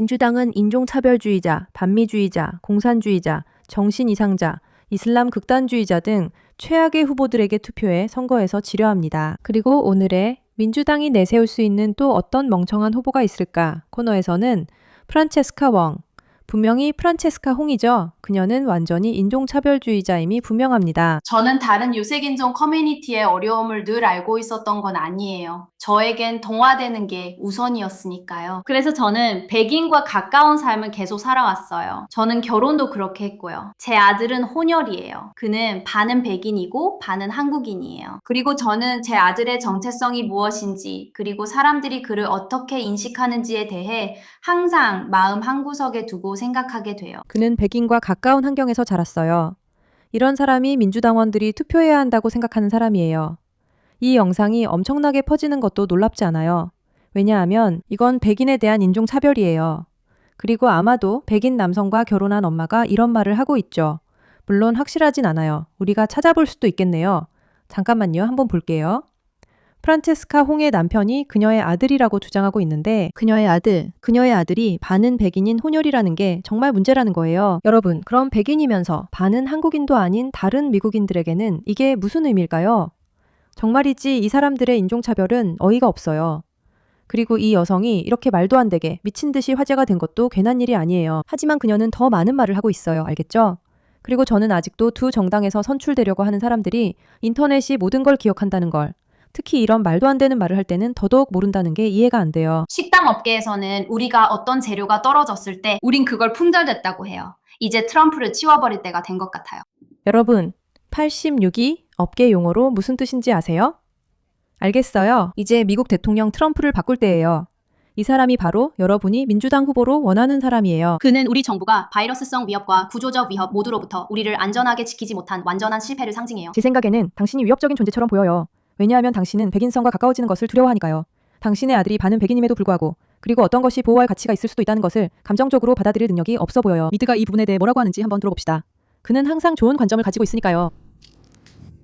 민주당은 인종차별주의자, 반미주의자, 공산주의자, 정신이상자, 이슬람 극단주의자 등 최악의 후보들에게 투표해 선거에서 지려합니다. 그리고 오늘의 민주당이 내세울 수 있는 또 어떤 멍청한 후보가 있을까 코너에서는 프란체스카 웡, 분명히 프란체스카 홍이죠. 그녀는 완전히 인종차별주의자임이 분명합니다. 저는 다른 유색인종 커뮤니티의 어려움을 늘 알고 있었던 건 아니에요. 저에겐 동화되는 게 우선이었으니까요. 그래서 저는 백인과 가까운 삶을 계속 살아왔어요. 저는 결혼도 그렇게 했고요. 제 아들은 혼혈이에요. 그는 반은 백인이고 반은 한국인이에요. 그리고 저는 제 아들의 정체성이 무엇인지, 그리고 사람들이 그를 어떻게 인식하는지에 대해 항상 마음 한구석에 두고 생각하게 돼요. 그는 백인과 가까운 환경에서 자랐어요. 이런 사람이 민주당원들이 투표해야 한다고 생각하는 사람이에요. 이 영상이 엄청나게 퍼지는 것도 놀랍지 않아요. 왜냐하면 이건 백인에 대한 인종차별이에요. 그리고 아마도 백인 남성과 결혼한 엄마가 이런 말을 하고 있죠. 물론 확실하진 않아요. 우리가 찾아볼 수도 있겠네요. 잠깐만요. 한번 볼게요. 프란체스카 홍의 남편이 그녀의 아들이라고 주장하고 있는데 그녀의 아들이 반은 백인인 혼혈이라는 게 정말 문제라는 거예요. 여러분, 그럼 백인이면서 반은 한국인도 아닌 다른 미국인들에게는 이게 무슨 의미일까요? 정말이지 이 사람들의 인종차별은 어이가 없어요. 그리고 이 여성이 이렇게 말도 안 되게 미친 듯이 화제가 된 것도 괜한 일이 아니에요. 하지만 그녀는 더 많은 말을 하고 있어요. 알겠죠? 그리고 저는 아직도 두 정당에서 선출되려고 하는 사람들이 인터넷이 모든 걸 기억한다는 걸, 특히 이런 말도 안 되는 말을 할 때는 더더욱 모른다는 게 이해가 안 돼요. 식당 업계에서는 우리가 어떤 재료가 떨어졌을 때 우린 그걸 품절됐다고 해요. 이제 트럼프를 치워버릴 때가 된 것 같아요. 여러분, 86이 업계 용어로 무슨 뜻인지 아세요? 알겠어요. 이제 미국 대통령 트럼프를 바꿀 때예요. 이 사람이 바로 여러분이 민주당 후보로 원하는 사람이에요. 그는 우리 정부가 바이러스성 위협과 구조적 위협 모두로부터 우리를 안전하게 지키지 못한 완전한 실패를 상징해요. 제 생각에는 당신이 위협적인 존재처럼 보여요. 왜냐하면 당신은 백인성과 가까워지는 것을 두려워하니까요. 당신의 아들이 반은 백인임에도 불구하고 그리고 어떤 것이 보호할 가치가 있을 수도 있다는 것을 감정적으로 받아들일 능력이 없어 보여요. 미드가 이 부분에 대해 뭐라고 하는지 한번 들어봅시다. 그는 항상 좋은 관점을 가지고 있으니까요.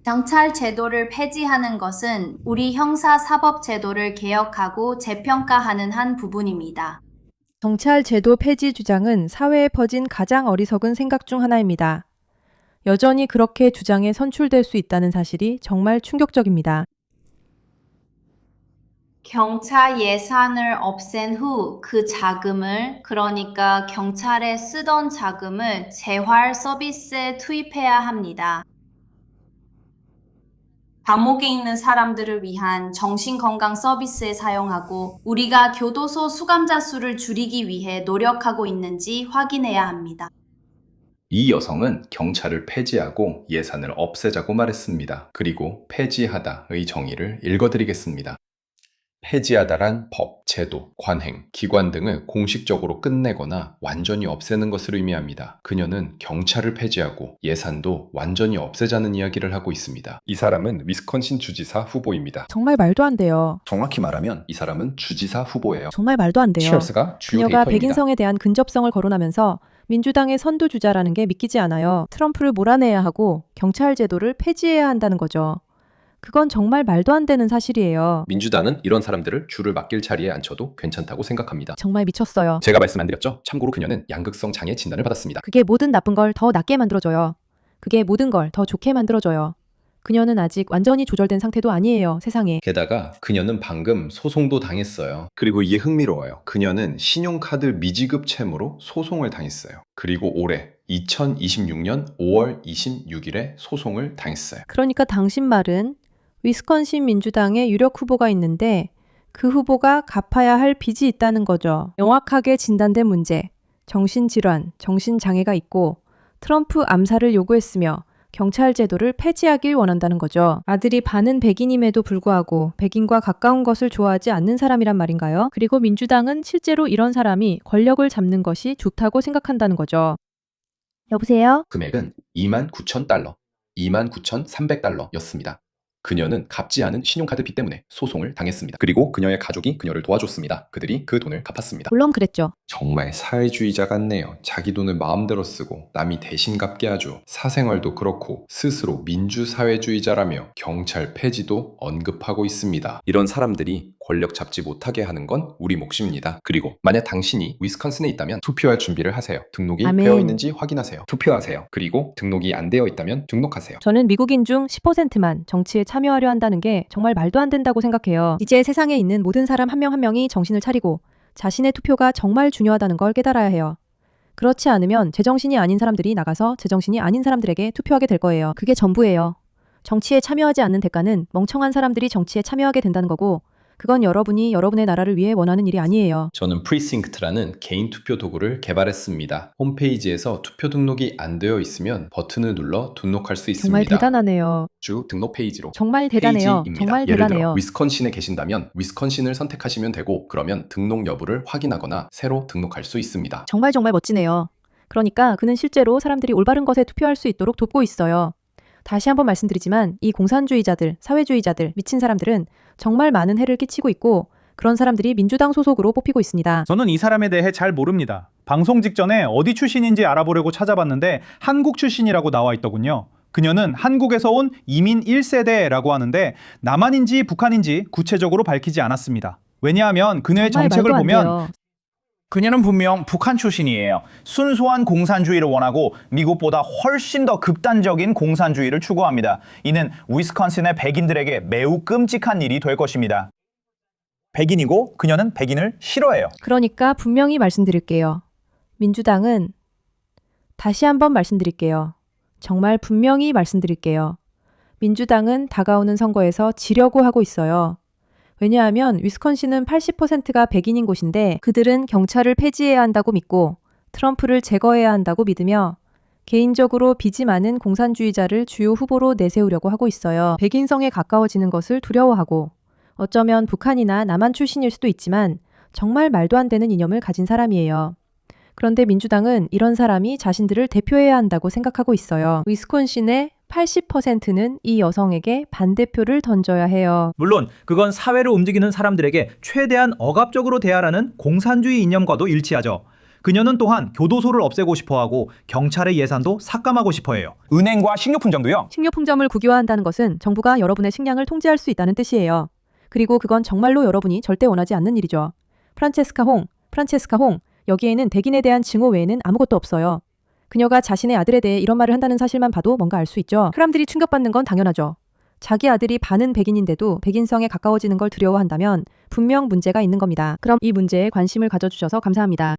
경찰 제도를 폐지하는 것은 우리 형사사법 제도를 개혁하고 재평가하는 한 부분입니다. 경찰 제도 폐지 주장은 사회에 퍼진 가장 어리석은 생각 중 하나입니다. 여전히 그렇게 주장에 선출될 수 있다는 사실이 정말 충격적입니다. 경찰 예산을 없앤 후 그 자금을, 그러니까 경찰에 쓰던 자금을 재활 서비스에 투입해야 합니다. 감옥에 있는 사람들을 위한 정신건강 서비스에 사용하고 우리가 교도소 수감자 수를 줄이기 위해 노력하고 있는지 확인해야 합니다. 이 여성은 경찰을 폐지하고 예산을 없애자고 말했습니다. 그리고 폐지하다의 정의를 읽어드리겠습니다. 폐지하다란 법, 제도, 관행, 기관 등을 공식적으로 끝내거나 완전히 없애는 것을 의미합니다. 그녀는 경찰을 폐지하고 예산도 완전히 없애자는 이야기를 하고 있습니다. 이 사람은 위스콘신 주지사 후보입니다. 정말 말도 안 돼요. 정확히 말하면 이 사람은 주지사 후보예요. 정말 말도 안 돼요. 치얼스가 주요 그녀가 데이터입니다. 백인성에 대한 근접성을 거론하면서 민주당의 선두주자라는 게 믿기지 않아요. 트럼프를 몰아내야 하고 경찰 제도를 폐지해야 한다는 거죠. 그건 정말 말도 안 되는 사실이에요. 민주당은 이런 사람들을 줄을 맡길 자리에 앉혀도 괜찮다고 생각합니다. 정말 미쳤어요. 제가 말씀 안 드렸죠? 참고로 그녀는 양극성 장애 진단을 받았습니다. 그게 모든 나쁜 걸 더 낫게 만들어줘요. 그게 모든 걸 더 좋게 만들어줘요. 그녀는 아직 완전히 조절된 상태도 아니에요, 세상에. 게다가 그녀는 방금 소송도 당했어요. 그리고 이게 흥미로워요. 그녀는 신용카드 미지급 채무로 소송을 당했어요. 그리고 올해 2026년 5월 26일에 소송을 당했어요. 그러니까 당신 말은 위스콘신 민주당의 유력 후보가 있는데 그 후보가 갚아야 할 빚이 있다는 거죠. 명확하게 진단된 문제, 정신질환, 정신장애가 있고 트럼프 암살을 요구했으며 경찰 제도를 폐지하길 원한다는 거죠. 아들이 반은 백인임에도 불구하고 백인과 가까운 것을 좋아하지 않는 사람이란 말인가요? 그리고 민주당은 실제로 이런 사람이 권력을 잡는 것이 좋다고 생각한다는 거죠. 여보세요? 금액은 29,000달러, 29,300달러였습니다. 그녀는 갚지 않은 신용카드 빚 때문에 소송을 당했습니다. 그리고 그녀의 가족이 그녀를 도와줬습니다. 그들이 그 돈을 갚았습니다. 물론 그랬죠. 정말 사회주의자 같네요. 자기 돈을 마음대로 쓰고 남이 대신 갚게 하죠. 사생활도 그렇고 스스로 민주사회주의자라며 경찰 폐지도 언급하고 있습니다. 이런 사람들이 권력 잡지 못하게 하는 건 우리 몫입니다. 그리고 만약 당신이 위스콘신에 있다면 투표할 준비를 하세요. 등록이 아멘. 되어 있는지 확인하세요. 투표하세요. 그리고 등록이 안 되어 있다면 등록하세요. 저는 미국인 중 10%만 정치에 참여하려 한다는 게 정말 말도 안 된다고 생각해요. 이제 세상에 있는 모든 사람 한 명 한 명이 정신을 차리고 자신의 투표가 정말 중요하다는 걸 깨달아야 해요. 그렇지 않으면 제정신이 아닌 사람들이 나가서 제정신이 아닌 사람들에게 투표하게 될 거예요. 그게 전부예요. 정치에 참여하지 않는 대가는 멍청한 사람들이 정치에 참여하게 된다는 거고, 그건 여러분이 여러분의 나라를 위해 원하는 일이 아니에요. 저는 프리싱크트라는 개인 투표 도구를 개발했습니다. 홈페이지에서 투표 등록이 안 되어 있으면 버튼을 눌러 등록할 수 있습니다. 정말 대단하네요. 주 등록 페이지로 정말 대단해요. 페이지입니다. 정말 예를 들어 대단해요. 위스콘신에 계신다면 위스콘신을 선택하시면 되고, 그러면 등록 여부를 확인하거나 새로 등록할 수 있습니다. 정말 멋지네요. 그러니까 그는 실제로 사람들이 올바른 것에 투표할 수 있도록 돕고 있어요. 다시 한번 말씀드리지만 이 공산주의자들, 사회주의자들, 미친 사람들은 정말 많은 해를 끼치고 있고, 그런 사람들이 민주당 소속으로 뽑히고 있습니다. 저는 이 사람에 대해 잘 모릅니다. 방송 직전에 어디 출신인지 알아보려고 찾아봤는데 한국 출신이라고 나와 있더군요. 그녀는 한국에서 온 이민 1세대라고 하는데 남한인지 북한인지 구체적으로 밝히지 않았습니다. 왜냐하면 그녀의 정말 정책을 말도 안 보면 돼요. 그녀는 분명 북한 출신이에요. 순수한 공산주의를 원하고 미국보다 훨씬 더 극단적인 공산주의를 추구합니다. 이는 위스콘신의 백인들에게 매우 끔찍한 일이 될 것입니다. 백인이고 그녀는 백인을 싫어해요. 그러니까 분명히 말씀드릴게요. 민주당은, 다시 한번 말씀드릴게요. 정말 분명히 말씀드릴게요. 민주당은 다가오는 선거에서 지려고 하고 있어요. 왜냐하면 위스콘신은 80%가 백인인 곳인데 그들은 경찰을 폐지해야 한다고 믿고 트럼프를 제거해야 한다고 믿으며 개인적으로 빚이 많은 공산주의자를 주요 후보로 내세우려고 하고 있어요. 백인성에 가까워지는 것을 두려워하고, 어쩌면 북한이나 남한 출신일 수도 있지만 정말 말도 안 되는 이념을 가진 사람이에요. 그런데 민주당은 이런 사람이 자신들을 대표해야 한다고 생각하고 있어요. 위스콘신의 80%는 이 여성에게 반대표를 던져야 해요. 물론 그건 사회를 움직이는 사람들에게 최대한 억압적으로 대하라는 공산주의 이념과도 일치하죠. 그녀는 또한 교도소를 없애고 싶어하고 경찰의 예산도 삭감하고 싶어해요. 은행과 식료품점도요. 식료품점을 국유화한다는 것은 정부가 여러분의 식량을 통제할 수 있다는 뜻이에요. 그리고 그건 정말로 여러분이 절대 원하지 않는 일이죠. 프란체스카 홍, 여기에는 백인에 대한 증오 외에는 아무것도 없어요. 그녀가 자신의 아들에 대해 이런 말을 한다는 사실만 봐도 뭔가 알 수 있죠. 사람들이 충격받는 건 당연하죠. 자기 아들이 반은 백인인데도 백인성에 가까워지는 걸 두려워한다면 분명 문제가 있는 겁니다. 그럼 이 문제에 관심을 가져주셔서 감사합니다.